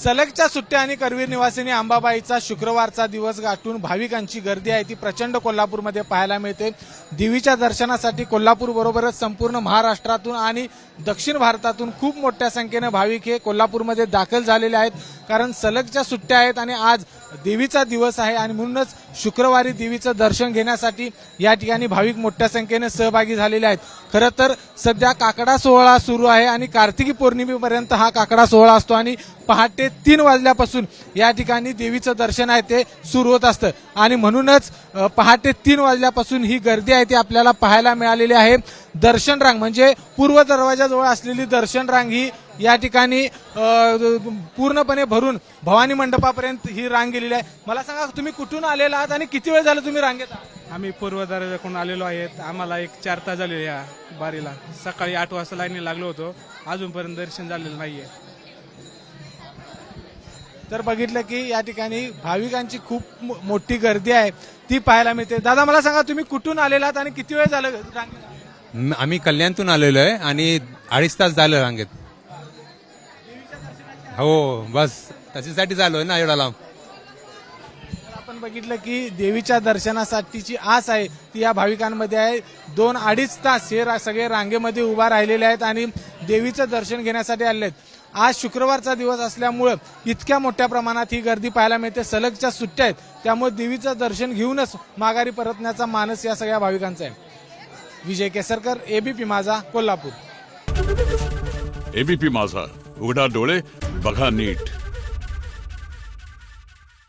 सलगच्या सुट्ट्या आणि करवीर निवासिनी अंबाबाईचा शुक्रवारचा दिवस गाठून भाविकांची गर्दी आहे ती प्रचंड कोल्हापूरमध्ये पाहायला मिळते। देवीच्या दर्शनासाठी कोल्हापूर बरोबरच संपूर्ण महाराष्ट्रातून आणि दक्षिण भारतातून खूप मोठ्या संख्येने भाविक हे कोल्हापूरमध्ये दाखल झालेले आहेत, कारण सलगच्या सुट्ट्या आहेत आणि आज देवीचा दिवस आहे आणि म्हणूनच शुक्रवारी देवीचं दर्शन घेण्यासाठी या ठिकाणी भाविक मोठ्या संख्येने सहभागी झालेले आहेत। खरं तर सध्या काकडा सोहळा सुरू आहे आणि कार्तिकी पौर्णिमेपर्यंत हा काकडा सोहळा असतो आणि पहाटे 3 वाजल्यापासून या ठिकाणी देवीचं दर्शन आहे ते सुरू होत असतं आणि म्हणूनच पहाटे 3 वाजल्यापासून ही गर्दी आहे ती आपल्याला पाहायला मिळालेली आहे। दर्शन रांग म्हणजे पूर्व दरवाजाजवळ असलेली दर्शन रांग ही या ठिकाणी पूर्णपणे भरून भवानी मंडपापर्यंत ही रांग गेलेली आहे। मला सांगा, तुम्ही कुठून आलेला आहात आणि किती वेळ झाला तुम्ही रांगेत आहात? आम्ही पूर्व दरवाजाकडून आलेलो आहेत। आम्हाला 4 तास झाले या बारीला। सकाळी 8 वाजता लाईनीला लागलो होतो, अजूनपर्यंत दर्शन झालेलं नाहीये। तर बघितलं की या ठिकाणी भाविकांची खूप मोठी गर्दी आहे ती पाहायला मिळते। दादा मला सांगा, तुम्ही कुठून आलेला आहात आणि किती वेळ झालं रांगेत? आम्ही कल्याणतून आलेलो आहे आणि 2.5 तास झालं रांगेत। हो बस त्याच्यासाठी आलोय ना एवढा लांब। आपण बघितलं की देवीच्या दर्शनासाठीची आस आहे ती या भाविकांमध्ये आहे। 2-2.5 तास हे सगळे रांगेमध्ये उभा राहिलेले आहेत आणि देवीचं दर्शन घेण्यासाठी आलेले आहेत। आज शुक्रवारचा दिवस असल्यामुळे इतक्या मोठ्या प्रमाणात ही गर्दी पाहायला मिळते। सलगच्या सुट्ट्या आहेत त्यामुळे देवीचं दर्शन घेऊनच माघारी परतण्याचा मानस या सगळ्या भाविकांचा आहे। विजय केसरकर, एबीपी माझा, कोल्हापूर। एबीपी माझा, उघडा डोळे बघा नीट।